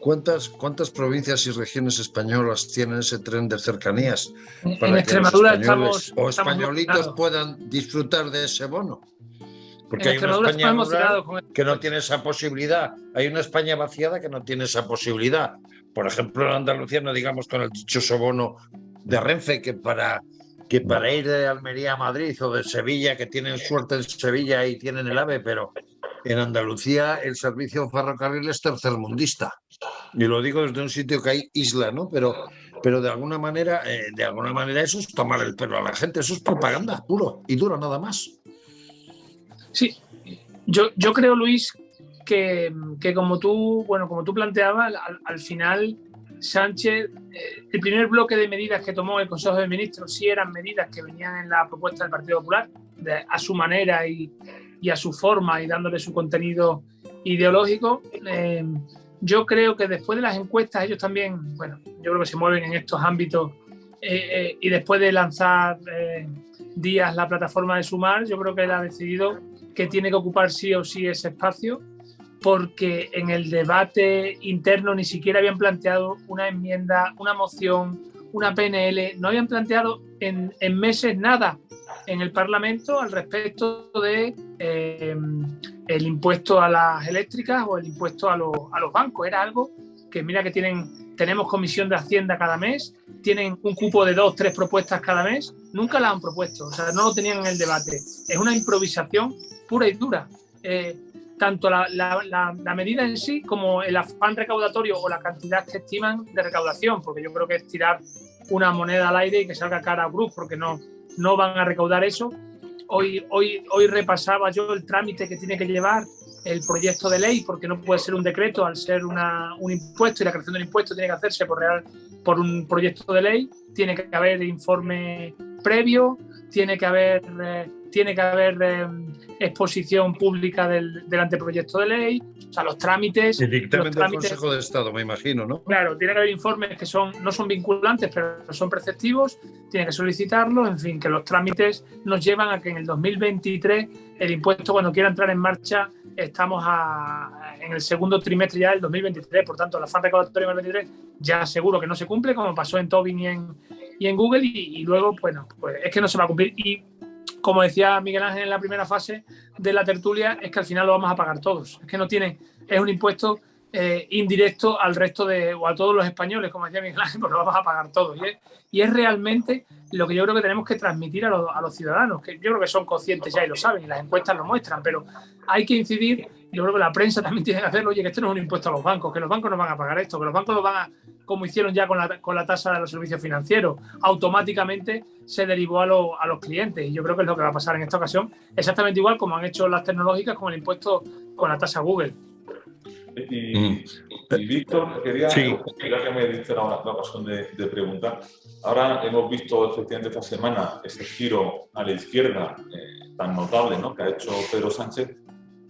¿cuántas provincias y regiones españolas tienen ese tren de cercanías para que Extremadura los españoles o españolitos puedan disfrutar de ese bono? Porque hay una España rural que no tiene esa posibilidad. Hay una España vaciada que no tiene esa posibilidad. Por ejemplo, en Andalucía, no digamos con el dichoso bono de Renfe, que para ir de Almería a Madrid o de Sevilla, que tienen suerte en Sevilla y tienen el AVE, pero en Andalucía el servicio ferrocarril es tercermundista. Y lo digo desde un sitio que hay isla, ¿no? Pero de alguna manera eso es tomar el pelo a la gente, eso es propaganda puro y duro, nada más. Sí, yo creo, Luis, que como tú planteabas, al final Sánchez, el primer bloque de medidas que tomó el Consejo de Ministros sí eran medidas que venían en la propuesta del Partido Popular, a su manera y a su forma y dándole su contenido ideológico. Yo creo que después de las encuestas ellos también, yo creo que se mueven en estos ámbitos y después de lanzar Díaz la plataforma de Sumar, yo creo que él ha decidido que tiene que ocupar sí o sí ese espacio, porque en el debate interno ni siquiera habían planteado una enmienda, una moción, una PNL, no habían planteado en meses nada en el Parlamento al respecto de el impuesto a las eléctricas o el impuesto a los bancos. Era algo que, mira, que tenemos comisión de Hacienda cada mes, tienen un cupo de 2 o 3 propuestas cada mes, nunca la han propuesto, o sea, no lo tenían en el debate. Es una improvisación pura y dura. Tanto la medida en sí como el afán recaudatorio o la cantidad que estiman de recaudación, porque yo creo que es tirar una moneda al aire y que salga cara a cruz, porque no van a recaudar eso. Hoy repasaba yo el trámite que tiene que llevar el proyecto de ley, porque no puede ser un decreto al ser un impuesto, y la creación del impuesto tiene que hacerse por un proyecto de ley. Tiene que haber informe previo, tiene que haber exposición pública del anteproyecto de ley, o sea, los trámites. El dictamen del Consejo de Estado, me imagino, ¿no? Claro, tiene que haber informes que no son vinculantes, pero son preceptivos, tiene que solicitarlos, en fin, que los trámites nos llevan a que en el 2023 el impuesto, cuando quiera entrar en marcha, estamos en el segundo trimestre ya del 2023, por tanto, el afán recaudatorio en el 2023 ya seguro que no se cumple, como pasó en Tobin y en Google, y luego, pues es que no se va a cumplir. Y como decía Miguel Ángel en la primera fase de la tertulia, es que al final lo vamos a pagar todos. Es que es un impuesto indirecto al resto o a todos los españoles, como decía Miguel Ángel, pues lo vamos a pagar todos. Y es realmente lo que yo creo que tenemos que transmitir a los ciudadanos, que yo creo que son conscientes ya y lo saben, y las encuestas lo muestran, pero hay que incidir. Yo creo que la prensa también tiene que hacerlo. Oye, que esto no es un impuesto a los bancos, que los bancos no van a pagar esto, que los bancos lo van a, como hicieron ya con la tasa de los servicios financieros, automáticamente se derivó a los clientes. Y yo creo que es lo que va a pasar en esta ocasión, exactamente igual como han hecho las tecnológicas con el impuesto, con la tasa Google. Y Víctor, quería, Sí. ya que me diste la ocasión de preguntar, ahora hemos visto efectivamente esta semana ese giro a la izquierda tan notable, ¿no?, que ha hecho Pedro Sánchez.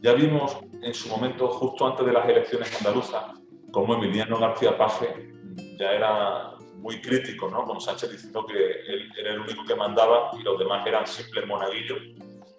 Ya vimos en su momento, justo antes de las elecciones andaluzas, como Emiliano García Paje ya era muy crítico, ¿no?, con Sánchez, diciendo que él era el único que mandaba y los demás eran simples monaguillos.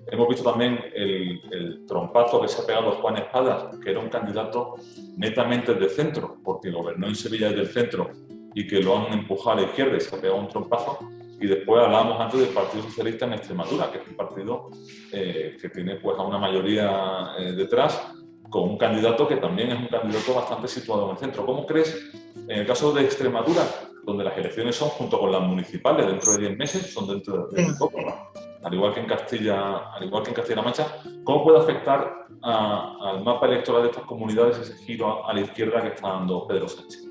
Hemos visto también el trompazo que se ha pegado Juan Espadas, que era un candidato netamente de centro, porque gobernó en Sevilla desde el centro y que lo han empujado a la izquierda y se ha pegado un trompazo. Y después hablábamos antes del Partido Socialista en Extremadura, que es un partido que tiene pues a una mayoría detrás, con un candidato que también es un candidato bastante situado en el centro. ¿Cómo crees, en el caso de Extremadura, donde las elecciones son junto con las municipales dentro de 10 meses, son dentro de muy poco, ¿no?, al igual que en Castilla-La Mancha, cómo puede afectar al mapa electoral de estas comunidades ese giro a la izquierda que está dando Pedro Sánchez?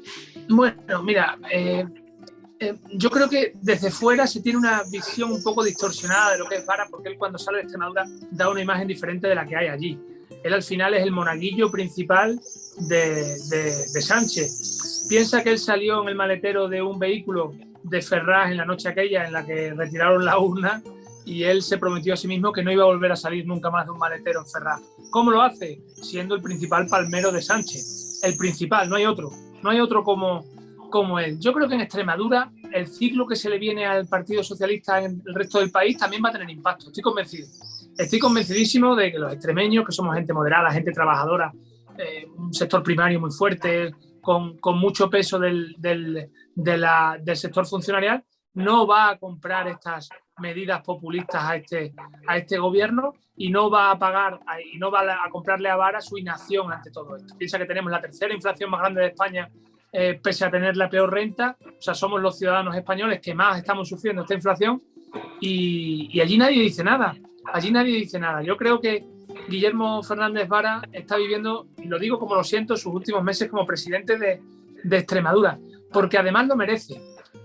Bueno, mira, yo creo que desde fuera se tiene una visión un poco distorsionada de lo que es Vara, porque él cuando sale de Extremadura da una imagen diferente de la que hay allí. Él al final es el monaguillo principal de Sánchez. Piensa que él salió en el maletero de un vehículo de Ferraz en la noche aquella en la que retiraron la urna, y él se prometió a sí mismo que no iba a volver a salir nunca más de un maletero en Ferraz. ¿Cómo lo hace? Siendo el principal palmero de Sánchez. El principal, no hay otro como él. Yo creo que en Extremadura el ciclo que se le viene al Partido Socialista en el resto del país también va a tener impacto. Estoy convencido. Estoy convencidísimo de que los extremeños, que somos gente moderada, gente trabajadora, un sector primario muy fuerte, con mucho peso del sector funcionarial, no va a comprar estas medidas populistas a este gobierno y no va a comprarle a Vara su inacción ante todo esto. Piensa que tenemos la tercera inflación más grande de España, pese a tener la peor renta. O sea, somos los ciudadanos españoles que más estamos sufriendo esta inflación, y allí nadie dice nada. Yo creo que Guillermo Fernández Vara está viviendo, y lo digo como lo siento, sus últimos meses como presidente de Extremadura, porque además lo merece.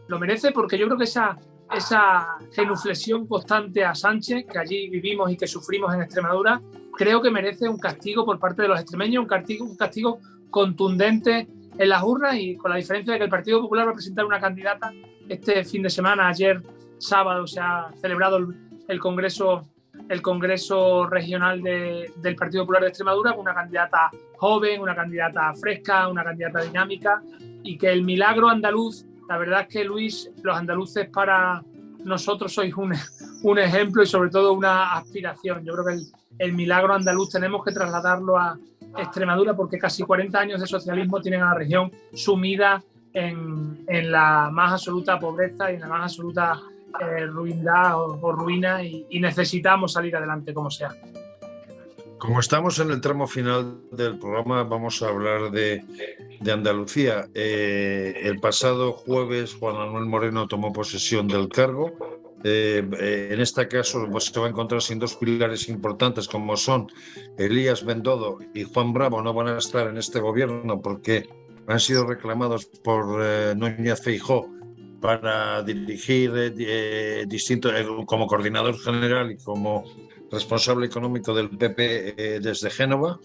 Lo merece porque yo creo que esa genuflexión constante a Sánchez, que allí vivimos y que sufrimos en Extremadura, creo que merece un castigo por parte de los extremeños, un castigo contundente en las urnas, y con la diferencia de que el Partido Popular va a presentar una candidata este fin de semana. Ayer sábado se ha celebrado el Congreso regional del Partido Popular de Extremadura, con una candidata joven, una candidata fresca, una candidata dinámica, y que el milagro andaluz, la verdad es que, Luis, los andaluces para nosotros sois un ejemplo y sobre todo una aspiración. Yo creo que el milagro andaluz tenemos que trasladarlo a Extremadura, porque casi 40 años de socialismo tienen a la región sumida en la más absoluta pobreza y en la más absoluta ruindad o ruina, y necesitamos salir adelante como sea. Como estamos en el tramo final del programa, vamos a hablar de Andalucía. El pasado jueves Juan Manuel Moreno tomó posesión del cargo. En este caso pues, se va a encontrar sin dos pilares importantes como son Elías Bendodo y Juan Bravo. No van a estar en este gobierno porque han sido reclamados por Núñez Feijóo para dirigir como coordinador general y como responsable económico del PP desde Génova.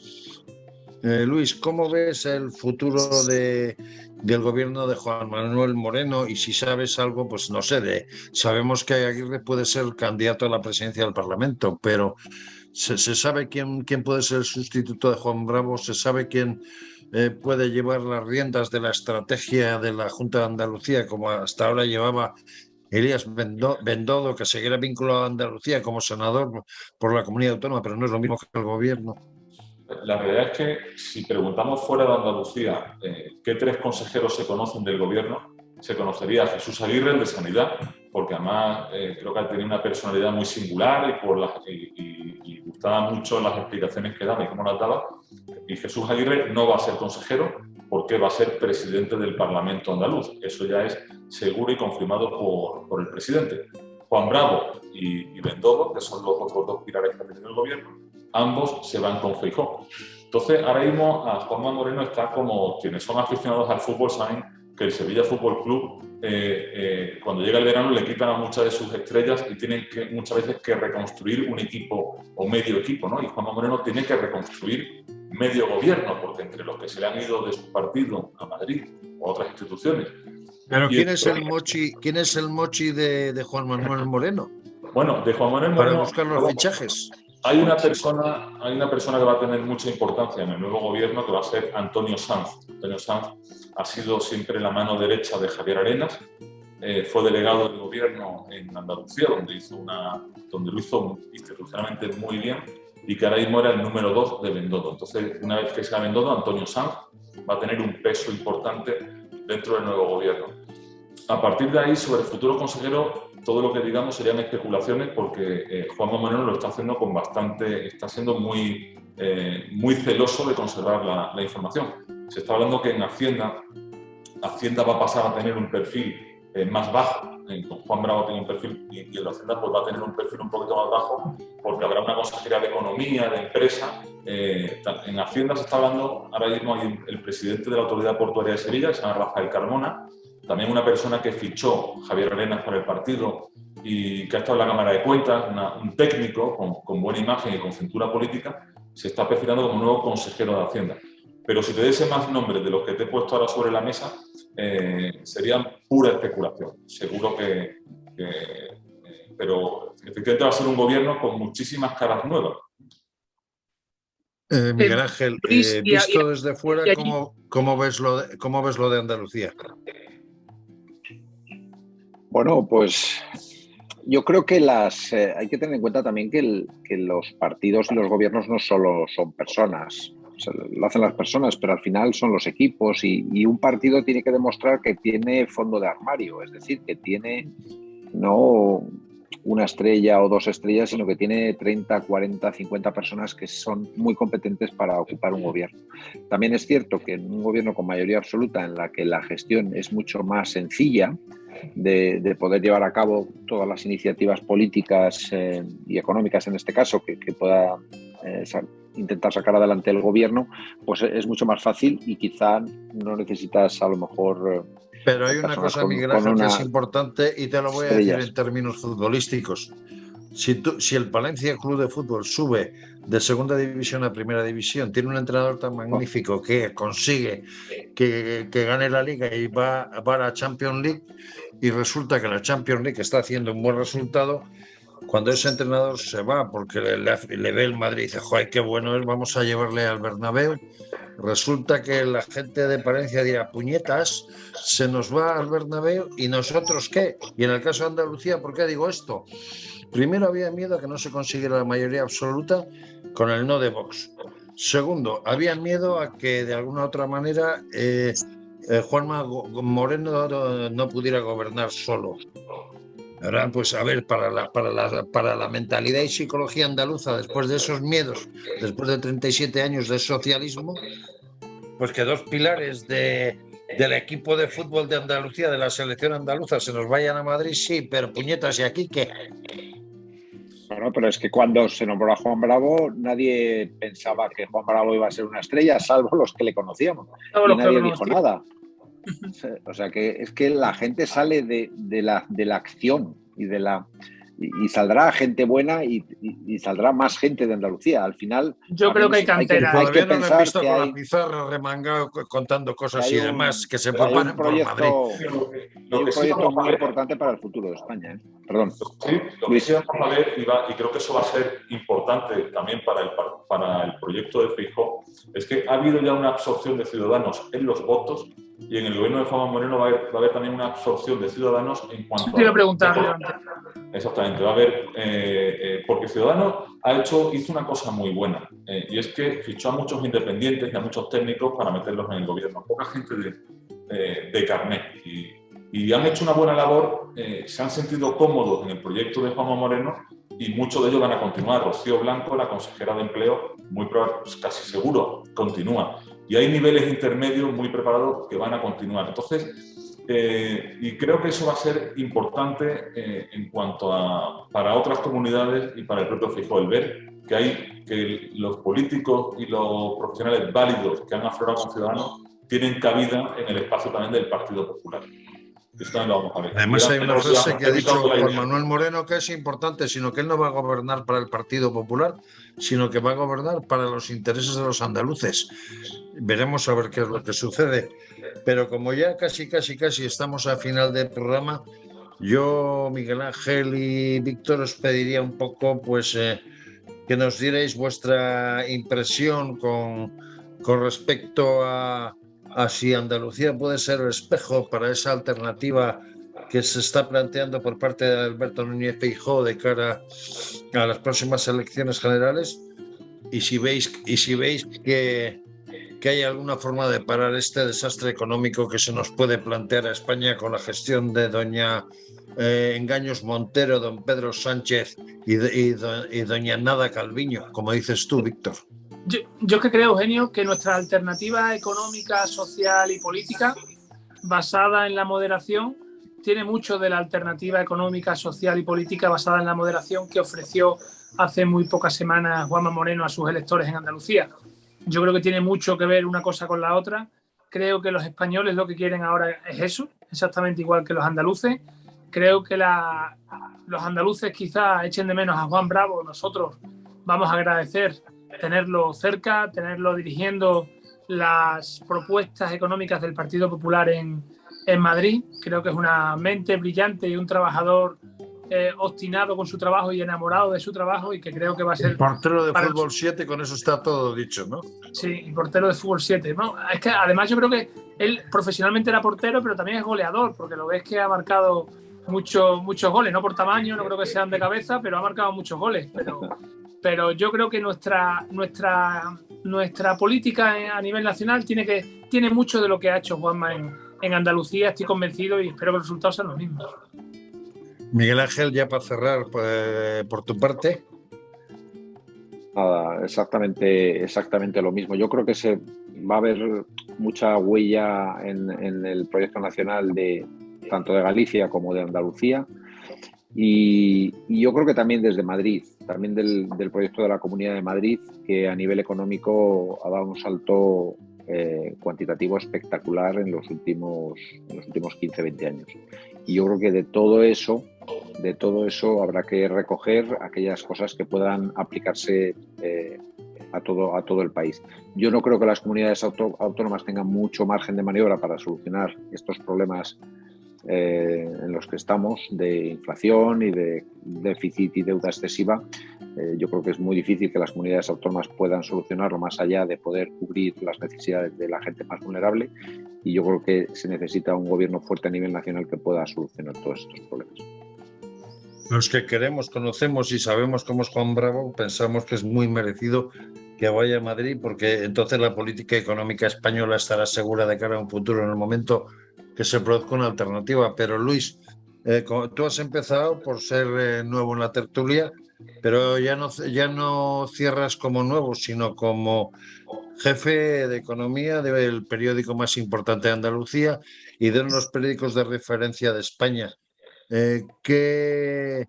Luis, ¿cómo ves el futuro del gobierno de Juan Manuel Moreno? Y si sabes algo, pues no sé, sabemos que Aguirre puede ser candidato a la presidencia del Parlamento, pero ¿se sabe quién puede ser el sustituto de Juan Bravo? ¿Se sabe quién puede llevar las riendas de la estrategia de la Junta de Andalucía, como hasta ahora llevaba Elías Bendodo, que seguirá vinculado a Andalucía como senador por la comunidad autónoma, pero no es lo mismo que el gobierno? La realidad es que si preguntamos fuera de Andalucía qué tres consejeros se conocen del gobierno, se conocería a Jesús Aguirre, el de Sanidad, porque además creo que tenía una personalidad muy singular y gustaba mucho las explicaciones que daba y cómo las daba. Y Jesús Aguirre no va a ser consejero porque va a ser presidente del Parlamento andaluz. Eso ya es seguro y confirmado por el presidente. Juan Bravo y Bendodo, que son los otros dos pilares que ha tenido el gobierno, ambos se van con Feijóo. Entonces, ahora mismo a Juanma Moreno está como quienes son aficionados al fútbol saben que el Sevilla Fútbol Club, cuando llega el verano, le quitan a muchas de sus estrellas y tienen muchas veces que reconstruir un equipo o medio equipo, ¿no? Y Juanma Moreno tiene que reconstruir medio gobierno, porque entre los que se le han ido de su partido a Madrid o a otras instituciones. Pero ¿quién es el mochi de Juan Manuel Moreno? Bueno, de Juan Manuel Para Moreno, buscar los fichajes. hay una persona que va a tener mucha importancia en el nuevo gobierno, que va a ser Antonio Sanz. Antonio Sanz ha sido siempre la mano derecha de Javier Arenas. Fue delegado del gobierno en Andalucía, donde lo hizo institucionalmente muy bien, y que ahora mismo era el número 2 de Bendodo. Entonces, una vez que sea Bendodo, Antonio Sanz va a tener un peso importante dentro del nuevo gobierno. A partir de ahí, sobre el futuro consejero, todo lo que digamos serían especulaciones, porque Juanma Moreno lo está haciendo está siendo muy celoso de conservar la información. Se está hablando que en Hacienda va a pasar a tener un perfil más bajo. Juan Bravo tiene un perfil y en la Hacienda pues va a tener un perfil un poquito más bajo, porque habrá una consejería de Economía, de Empresa. En Hacienda se está hablando, ahora mismo hay el presidente de la Autoridad Portuaria de Sevilla, que se llama Rafael Carmona, también una persona que fichó Javier Arenas para el partido y que ha estado en la Cámara de Cuentas, un técnico con buena imagen y con cintura política, se está perfilando como nuevo consejero de Hacienda. Pero si te diese más nombres de los que te he puesto ahora sobre la mesa, serían pura especulación. Seguro pero efectivamente va a ser un gobierno con muchísimas caras nuevas. Miguel Ángel, visto desde fuera, ¿cómo ves lo de Andalucía? Bueno, pues yo creo que hay que tener en cuenta también que los partidos y los gobiernos no solo son personas. O sea, lo hacen las personas, pero al final son los equipos y un partido tiene que demostrar que tiene fondo de armario, es decir, que tiene no una estrella o dos estrellas, sino que tiene 30, 40, 50 personas que son muy competentes para ocupar un gobierno. También es cierto que en un gobierno con mayoría absoluta, en la que la gestión es mucho más sencilla de poder llevar a cabo todas las iniciativas políticas y económicas, en este caso, que pueda intentar sacar adelante el gobierno, pues es mucho más fácil y quizá no necesitas a lo mejor... Pero hay una cosa, Miguel Ángel, que es importante y te lo voy a decir en términos futbolísticos. Si el Palencia Club de Fútbol sube de segunda división a primera división, tiene un entrenador tan magnífico que consigue que gane la Liga y va a la Champions League, y resulta que la Champions League está haciendo un buen resultado, cuando ese entrenador se va porque le ve el Madrid y dice, joder, qué bueno es, vamos a llevarle al Bernabéu, resulta que la gente de Palencia dirá, puñetas, se nos va al Bernabéu y nosotros qué. Y en el caso de Andalucía, ¿por qué digo esto? Primero, había miedo a que no se consiguiera la mayoría absoluta con el no de Vox. Segundo, había miedo a que de alguna otra manera Juanma Moreno no pudiera gobernar solo. Ahora, pues a ver, para la mentalidad y psicología andaluza, después de esos miedos, después de 37 años de socialismo, pues que dos pilares del equipo de fútbol de Andalucía, de la selección andaluza, se nos vayan a Madrid, sí, pero puñetas, ¿y aquí qué? Bueno, pero es que cuando se nombró a Juan Bravo, nadie pensaba que Juan Bravo iba a ser una estrella, salvo los que le conocíamos. Y nadie dijo nada. O sea, que es que la gente sale de la acción y saldrá gente buena y saldrá más gente de Andalucía. Al final, yo creo que hay cantera. Todavía no me he visto con la pizarra remangado contando cosas y demás que se preparan por Madrid. Hay un proyecto muy importante para el futuro de España. Perdón. Sí, lo que sí vamos a ver, y creo que eso va a ser importante también para el proyecto de Feijóo, es que ha habido ya una absorción de ciudadanos en los votos, y en el gobierno de Juanma Moreno va a haber también una absorción de ciudadanos en cuanto a... Quiero preguntarle. Exactamente, va a haber... porque Ciudadanos hizo una cosa muy buena, y es que fichó a muchos independientes y a muchos técnicos para meterlos en el gobierno. Poca gente de carnet. Y han hecho una buena labor, se han sentido cómodos en el proyecto de Juanma Moreno, y muchos de ellos van a continuar. Rocío Blanco, la consejera de Empleo, casi seguro, continúa. Y hay niveles intermedios muy preparados que van a continuar. Entonces, y creo que eso va a ser importante en cuanto para otras comunidades y para el propio Feijóo, el ver que los políticos y los profesionales válidos que han aflorado con Ciudadanos tienen cabida en el espacio también del Partido Popular. Esto también lo vamos a ver. Además hay una frase que ha dicho evitando la Juan ilusión. Manuel Moreno que es importante, sino que él no va a gobernar para el Partido Popular, sino que va a gobernar para los intereses de los andaluces. Veremos a ver qué es lo que sucede. Pero como ya casi estamos a final del programa, yo, Miguel Ángel y Víctor, os pediría un poco, pues, que nos dierais vuestra impresión con respecto a si Andalucía puede ser el espejo para esa alternativa que se está planteando por parte de Alberto Núñez Feijóo de cara a las próximas elecciones generales, y si veis que hay alguna forma de parar este desastre económico que se nos puede plantear a España con la gestión de doña Engaños Montero, don Pedro Sánchez y doña Nada Calviño, como dices tú, Víctor. Yo que creo, Eugenio, que nuestra alternativa económica, social y política, basada en la moderación, tiene mucho de la alternativa económica, social y política basada en la moderación que ofreció hace muy pocas semanas Juanma Moreno a sus electores en Andalucía. Yo creo que tiene mucho que ver una cosa con la otra. Creo que los españoles lo que quieren ahora es eso, exactamente igual que los andaluces. Creo que los andaluces quizás echen de menos a Juan Bravo. Nosotros vamos a agradecer tenerlo cerca, tenerlo dirigiendo las propuestas económicas del Partido Popular en Madrid. Creo que es una mente brillante y un trabajador obstinado con su trabajo y enamorado de su trabajo, y que creo que va a ser... Portero de fútbol 7, con eso está todo dicho, ¿no? Sí, y portero de fútbol 7. No, es que además yo creo que él profesionalmente era portero, pero también es goleador, porque lo ves que ha marcado muchos goles, no por tamaño, no creo que sean de cabeza, pero ha marcado muchos goles. Pero yo creo que nuestra política a nivel nacional tiene mucho de lo que ha hecho Juanma en Andalucía. Estoy convencido y espero que los resultados sean los mismos. Miguel Ángel, ya para cerrar, por tu parte. Nada, exactamente lo mismo. Yo creo que se va a haber mucha huella en el proyecto nacional tanto de Galicia como de Andalucía. Y yo creo que también desde Madrid, también del proyecto de la Comunidad de Madrid, que a nivel económico ha dado un salto cuantitativo espectacular en los últimos 15-20 años. Y yo creo que de todo eso habrá que recoger aquellas cosas que puedan aplicarse a todo el país. Yo no creo que las comunidades autónomas tengan mucho margen de maniobra para solucionar estos problemas en los que estamos, de inflación y de déficit y deuda excesiva. Yo creo que es muy difícil que las comunidades autónomas puedan solucionarlo más allá de poder cubrir las necesidades de la gente más vulnerable, y yo creo que se necesita un gobierno fuerte a nivel nacional que pueda solucionar todos estos problemas. Los que queremos, conocemos y sabemos cómo es Juan Bravo, pensamos que es muy merecido que vaya a Madrid, porque entonces la política económica española estará segura de cara a un futuro en el momento que se produzca una alternativa. Pero Luis, tú has empezado por ser nuevo en la tertulia, pero ya no cierras como nuevo, sino como jefe de economía del periódico más importante de Andalucía y de uno de los periódicos de referencia de España. ¿Qué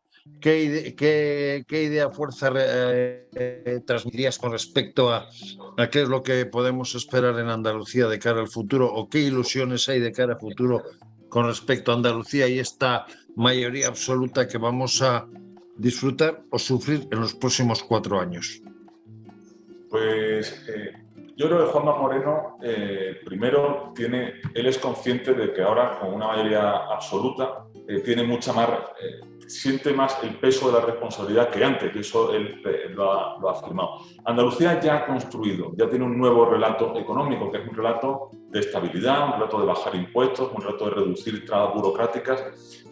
idea fuerza transmitirías con respecto a qué es lo que podemos esperar en Andalucía de cara al futuro, o qué ilusiones hay de cara al futuro con respecto a Andalucía y esta mayoría absoluta que vamos a disfrutar o sufrir en los próximos 4 años? Pues yo creo que Juanma Moreno, primero, él es consciente de que ahora, con una mayoría absoluta, tiene mucha más, siente más el peso de la responsabilidad que antes, y eso él lo ha afirmado. Andalucía ya ha construido, ya tiene un nuevo relato económico, que es un relato de estabilidad, un relato de bajar impuestos, un relato de reducir trabas burocráticas,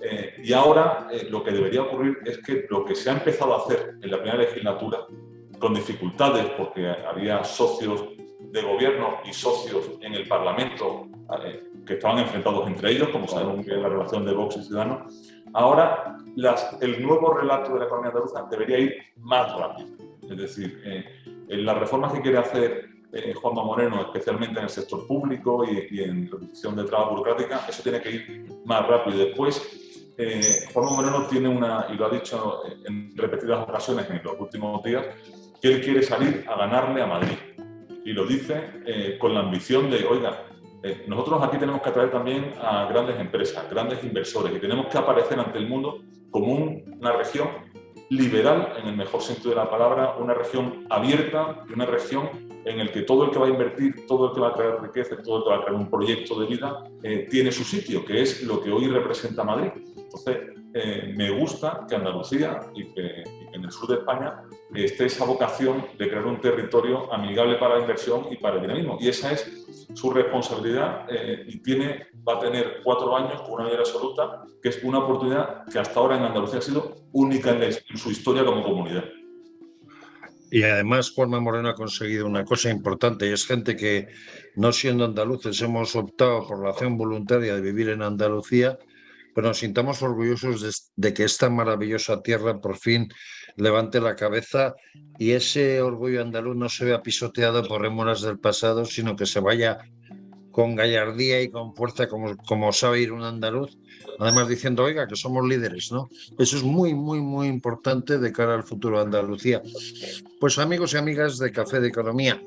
y ahora lo que debería ocurrir es que lo que se ha empezado a hacer en la primera legislatura, con dificultades porque había socios de gobierno y socios en el Parlamento que estaban enfrentados entre ellos, como sabemos que es la relación de Vox y Ciudadanos. Ahora el nuevo relato de la economía andaluza debería ir más rápido. Es decir, en las reformas que quiere hacer Juanma Moreno, especialmente en el sector público y en reducción de trabas burocráticas, eso tiene que ir más rápido. Después, Juanma Moreno tiene y lo ha dicho en repetidas ocasiones en los últimos días, que él quiere salir a ganarle a Madrid. Y lo dice con la ambición de, oiga, Nosotros aquí tenemos que atraer también a grandes empresas, grandes inversores, y tenemos que aparecer ante el mundo como una región liberal, en el mejor sentido de la palabra, una región abierta y una región en la que todo el que va a invertir, todo el que va a crear riqueza, todo el que va a crear un proyecto de vida, tiene su sitio, que es lo que hoy representa Madrid. Entonces, me gusta que Andalucía y que en el sur de España esté esa vocación de crear un territorio amigable para la inversión y para el dinamismo. Y esa es su responsabilidad y va a tener 4 años con una mayoría absoluta, que es una oportunidad que hasta ahora en Andalucía ha sido única en su historia como comunidad. Y además Juanma Moreno ha conseguido una cosa importante, y es gente que, no siendo andaluces, hemos optado por la acción voluntaria de vivir en Andalucía, pero nos sintamos orgullosos de que esta maravillosa tierra por fin levante la cabeza y ese orgullo andaluz no se vea pisoteado por rémoras del pasado, sino que se vaya con gallardía y con fuerza como sabe ir un andaluz, además diciendo, oiga, que somos líderes, ¿no? Eso es muy, muy, muy importante de cara al futuro de Andalucía. Pues amigos y amigas de Café de Economía,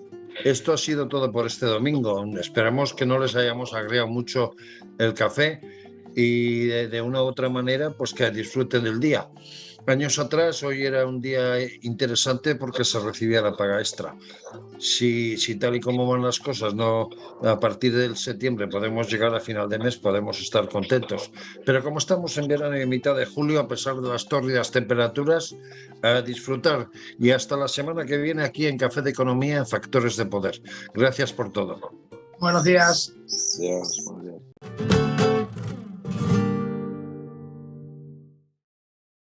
esto ha sido todo por este domingo. Esperamos que no les hayamos agriado mucho el café y de una u otra manera, pues que disfruten del día. Años atrás, hoy era un día interesante porque se recibía la paga extra. Si tal y como van las cosas, no, a partir del septiembre podemos llegar a final de mes, podemos estar contentos. Pero como estamos en verano y en mitad de julio, a pesar de las tórridas temperaturas, a disfrutar. Y hasta la semana que viene aquí en Café de Economía en Factores de Poder. Gracias por todo. Buenos días. Adiós.